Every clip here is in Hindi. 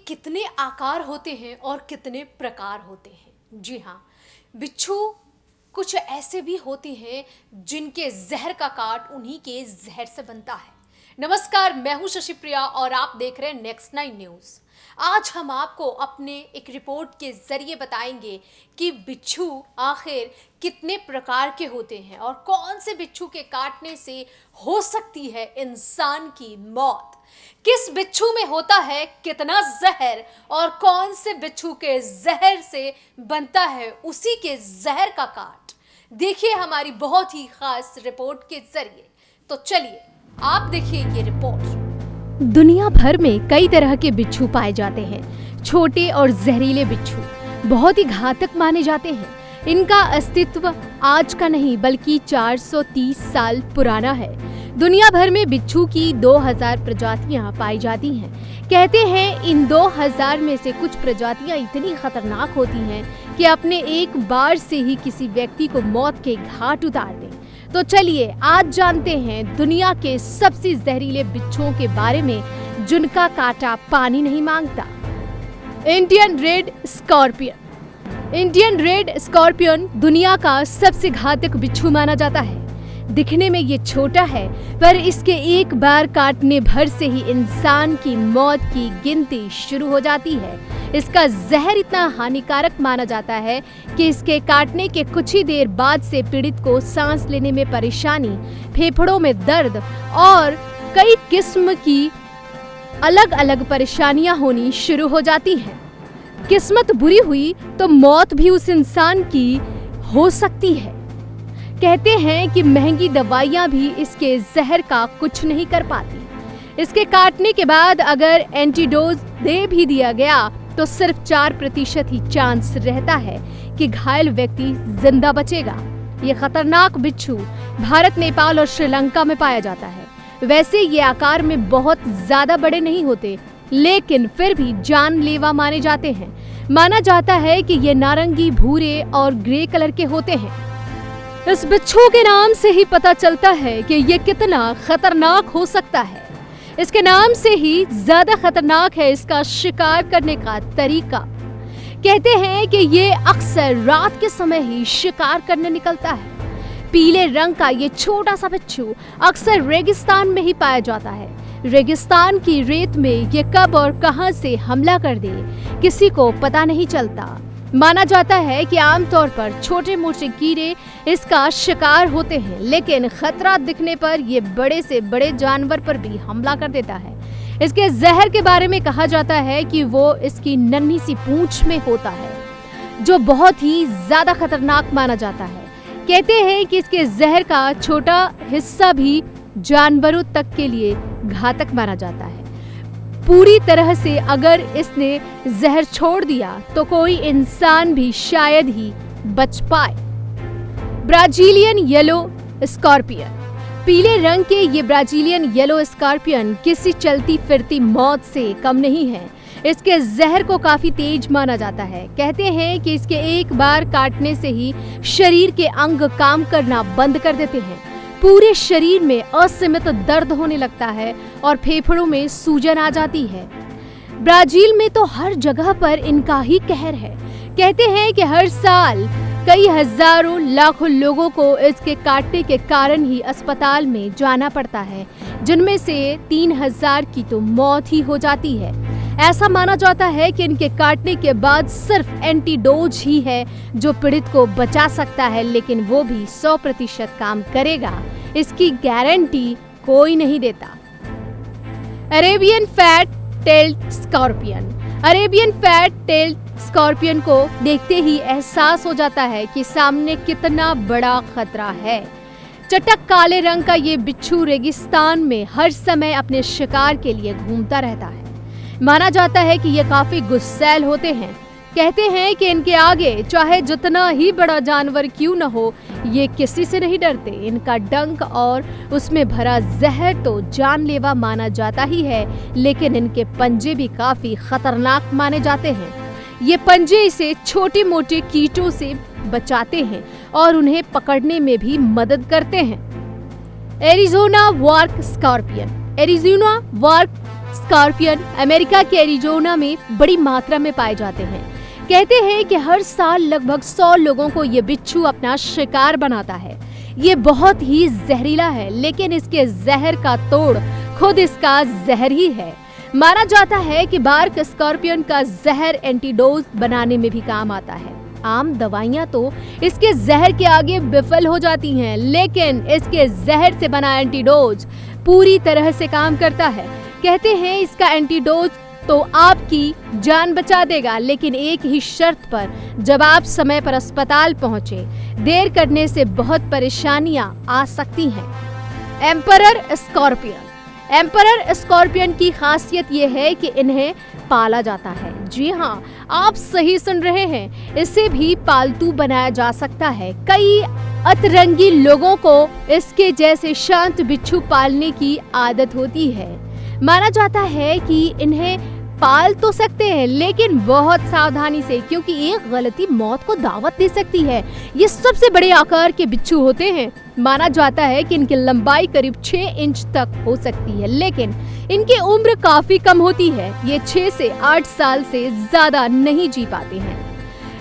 कितने आकार होते हैं और कितने प्रकार होते हैं। जी हाँ, बिच्छू कुछ ऐसे भी होते हैं जिनके जहर का काट उन्हीं के जहर से बनता है। नमस्कार, मैं हूं शशि प्रिया और आप देख रहे हैं नेक्स्ट 9 न्यूज़। आज हम आपको अपने एक रिपोर्ट के जरिए बताएंगे कि बिच्छू आखिर कितने प्रकार के होते हैं और कौन से बिच्छू के काटने से हो सकती है इंसान की मौत। किस बिच्छू में होता है कितना जहर और कौन से बिच्छू के जहर से बनता है उसी के जहर का काट। देखिए हमारी बहुत ही खास रिपोर्ट के जरिए। तो चलिए आप देखिए ये रिपोर्ट। दुनिया भर में कई तरह के बिच्छू पाए जाते हैं। छोटे और जहरीले बिच्छू बहुत ही घातक माने जाते हैं। इनका अस्तित्व आज का नहीं बल्कि 430 साल पुराना है। दुनिया भर में बिच्छू की 2000 प्रजातियां पाई जाती हैं। कहते हैं इन 2000 में से कुछ प्रजातियां इतनी खतरनाक होती हैं कि अपने एक बार से ही किसी व्यक्ति को मौत के घाट उतार दें। तो चलिए आज जानते हैं दुनिया के सबसे जहरीले बिच्छुओं के बारे में जिनका काटा पानी नहीं मांगता। Indian red scorpion. Indian red scorpion दुनिया का सबसे घातक बिच्छू माना जाता है। दिखने में ये छोटा है पर इसके एक बार काटने भर से ही इंसान की मौत की गिनती शुरू हो जाती है। इसका जहर इतना हानिकारक माना जाता है कि इसके काटने के कुछ ही देर बाद से पीड़ित को सांस लेने में परेशानी, फेफड़ों में दर्द और कई किस्म की अलग अलग परेशानियां होनी शुरू हो जाती हैं। किस्मत बुरी हुई तो मौत भी उस इंसान की हो सकती है। कहते हैं कि महंगी दवाइयां भी इसके जहर का कुछ नहीं कर पाती। इसके काटने के बाद अगर एंटीडोज दे भी दिया गया तो सिर्फ 4% ही चांस रहता है कि घायल व्यक्ति जिंदा बचेगा। ये खतरनाक बिच्छू भारत, नेपाल और श्रीलंका में पाया जाता है। वैसे ये आकार में बहुत ज्यादा बड़े नहीं होते लेकिन फिर भी जानलेवा माने जाते हैं। माना जाता है कि ये नारंगी, भूरे और ग्रे कलर के होते हैं। इस बिच्छू के नाम से ही पता चलता है कि ये कितना खतरनाक हो सकता है। इसके नाम से ही ज्यादा खतरनाक है इसका शिकार करने का तरीका। कहते हैं कि ये अक्सर रात के समय ही शिकार करने निकलता है। पीले रंग का ये छोटा सा बिच्छू अक्सर रेगिस्तान में ही पाया जाता है। रेगिस्तान की रेत में ये कब और कहां से हमला कर दे किसी को पता नहीं चलता। माना जाता है कि आमतौर पर छोटे मोटे कीड़े इसका शिकार होते हैं लेकिन खतरा दिखने पर ये बड़े से बड़े जानवर पर भी हमला कर देता है। इसके जहर के बारे में कहा जाता है कि वो इसकी नन्ही सी पूंछ में होता है जो बहुत ही ज्यादा खतरनाक माना जाता है। कहते हैं कि इसके जहर का छोटा हिस्सा भी जानवरों तक के लिए घातक माना जाता है। पूरी तरह से अगर इसने जहर छोड़ दिया तो कोई इंसान भी शायद ही बच पाए। Brazilian yellow scorpion. पीले रंग के ये ब्राजीलियन येलो स्कॉर्पियन किसी चलती फिरती मौत से कम नहीं है। इसके जहर को काफी तेज माना जाता है। कहते हैं कि इसके एक बार काटने से ही शरीर के अंग काम करना बंद कर देते हैं। पूरे शरीर में असीमित दर्द होने लगता है और फेफड़ों में सूजन आ जाती है। ब्राजील में तो हर जगह पर इनका ही कहर है। कहते हैं कि हर साल कई हजारों लाखों लोगों को इसके काटने के कारण ही अस्पताल में जाना पड़ता है, जिनमें से 3000 की तो मौत ही हो जाती है। ऐसा माना जाता है कि इनके काटने के बाद सिर्फ एंटीडोज ही है जो पीड़ित को बचा सकता है, लेकिन वो भी 100% काम करेगा इसकी गारंटी कोई नहीं देता। Arabian fat tailed scorpion. Arabian fat tailed scorpion को देखते ही एहसास हो जाता है कि सामने कितना बड़ा खतरा है। चटक काले रंग का ये बिच्छू रेगिस्तान में हर समय अपने शिकार के लिए घूमता रहता है। माना जाता है कि ये काफी गुस्सैल होते हैं। कहते हैं कि इनके आगे चाहे जितना ही बड़ा जानवर क्यों न हो, ये किसी से नहीं डरते। इनका डंक और उसमें भरा जहर तो जानलेवा माना जाता ही है, लेकिन इनके पंजे भी काफी खतरनाक माने जाते हैं। ये पंजे इसे छोटे मोटे कीटों से बचाते हैं और उन्हें पकड़ने में भी मदद करते हैं। एरिज़ोना वार्क स्कॉर्पियन। एरिज़ोना वार्क स्कॉर्पियन अमेरिका के एरिजोना में बड़ी मात्रा में पाए जाते हैं। कहते हैं कि हर साल लगभग 100 लोगों को ये बिच्छू अपना शिकार बनाता है। ये बहुत ही जहरीला है, लेकिन इसके जहर का तोड़ खुद इसका जहर ही है। माना जाता है कि बार्क स्कॉर्पियन का जहर एंटीडोज बनाने में भी काम आता है। आम दवाइयां तो इसके जहर के आगे विफल हो जाती हैं, लेकिन इसके जहर से बना एंटीडोज पूरी तरह से काम करता है। कहते हैं इसका एंटीडोज तो आपकी जान बचा देगा, लेकिन एक ही शर्त पर, जब आप समय पर अस्पताल पहुंचे। देर करने से बहुत परेशानियां आ सकती हैं। Emperor scorpion. एम्परर स्कॉर्पियन की खासियत ये है कि इन्हें पाला जाता है। जी हाँ, आप सही सुन रहे हैं, इसे भी पालतू बनाया जा सकता है। कई अतरंगी लोगों को इसके जैसे शांत बिच्छू पालने की आदत होती है। माना जाता है कि इन्हें पाल तो सकते हैं, लेकिन बहुत सावधानी से, क्योंकि एक गलती मौत को दावत दे सकती है। ये सबसे बड़े आकार के बिच्छू होते हैं। माना जाता है कि इनकी लंबाई करीब 6 इंच तक हो सकती है, लेकिन इनकी उम्र काफी कम होती है। ये 6 से 8 साल से ज्यादा नहीं जी पाते हैं।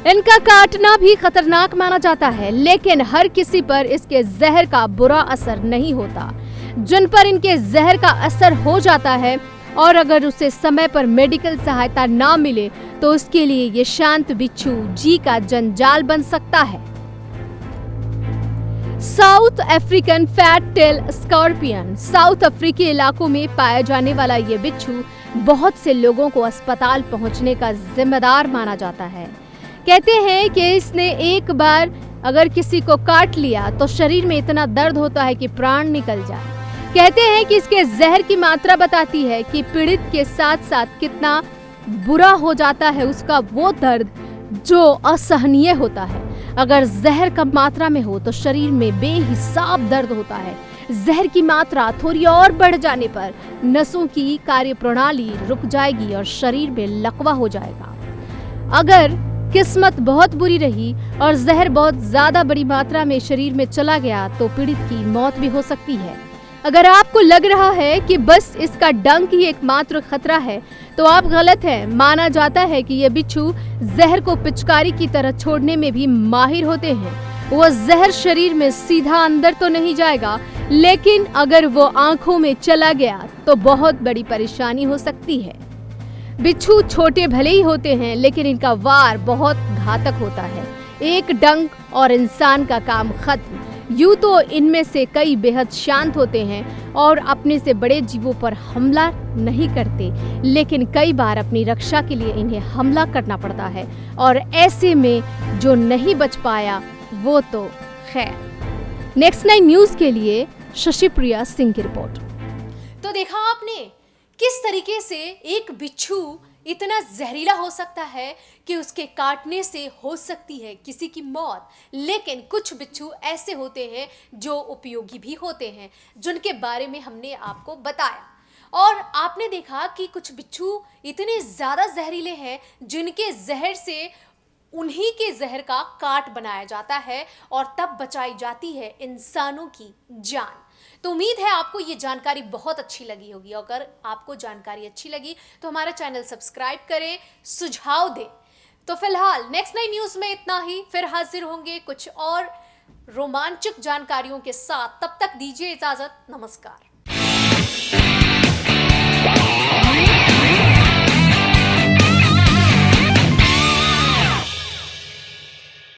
इनका काटना भी खतरनाक माना जाता है, लेकिन हर किसी पर इसके जहर का बुरा असर नहीं होता। जिन पर इनके जहर का असर हो जाता है और अगर उसे समय पर मेडिकल सहायता ना मिले, तो उसके लिए ये शांत बिच्छू जी का जंजाल बन सकता है। South African fat tail scorpion. South अफ्रीकी इलाकों में पाया जाने वाला ये बिच्छू बहुत से लोगों को अस्पताल पहुंचने का जिम्मेदार माना जाता है। कहते हैं कि इसने एक बार अगर किसी को काट लिया तो शरीर में इतना दर्द होता है कि प्राण निकल जाए। कहते हैं कि इसके जहर की मात्रा बताती है कि पीड़ित के साथ साथ कितना बुरा हो जाता है उसका वो दर्द जो असहनीय होता है। अगर जहर कम मात्रा में हो तो शरीर में बेहिसाब दर्द होता है। जहर की मात्रा थोड़ी और बढ़ जाने पर नसों की कार्यप्रणाली रुक जाएगी और शरीर में लकवा हो जाएगा। अगर किस्मत बहुत बुरी रही और जहर बहुत ज्यादा बड़ी मात्रा में शरीर में चला गया तो पीड़ित की मौत भी हो सकती है। अगर आपको लग रहा है कि बस इसका डंक ही एकमात्र खतरा है, तो आप गलत हैं। माना जाता है कि ये बिच्छू जहर को पिचकारी की तरह छोड़ने में भी माहिर होते हैं। वो जहर शरीर में सीधा अंदर तो नहीं जाएगा, लेकिन अगर वो आंखों में चला गया तो बहुत बड़ी परेशानी हो सकती है। बिच्छू छोटे भले ही होते हैं, लेकिन इनका वार बहुत घातक होता है। एक डंक और इंसान का काम खत्म। यूं तो इनमें से कई बेहद शांत होते हैं और अपने से बड़े जीवों पर हमला नहीं करते, लेकिन कई बार अपनी रक्षा के लिए इन्हें हमला करना पड़ता है, और ऐसे में जो नहीं बच पाया वो तो खैर। नेक्स्ट 9 न्यूज के लिए शशिप्रिया सिंह की रिपोर्ट। तो देखा आपने किस तरीके से एक बिच्छू इतना जहरीला हो सकता है कि उसके काटने से हो सकती है किसी की मौत। लेकिन कुछ बिच्छू ऐसे होते हैं जो उपयोगी भी होते हैं, जिनके बारे में हमने आपको बताया। और आपने देखा कि कुछ बिच्छू इतने ज़्यादा जहरीले हैं जिनके जहर से उन्हीं के जहर का काट बनाया जाता है और तब बचाई जाती है इंसानों की जान। तो उम्मीद है आपको ये जानकारी बहुत अच्छी लगी होगी। अगर आपको जानकारी अच्छी लगी तो हमारा चैनल सब्सक्राइब करें, सुझाव दें। तो फिलहाल नेक्स्ट 9 न्यूज में इतना ही। फिर हाजिर होंगे कुछ और रोमांचक जानकारियों के साथ। तब तक दीजिए इजाजत। नमस्कार।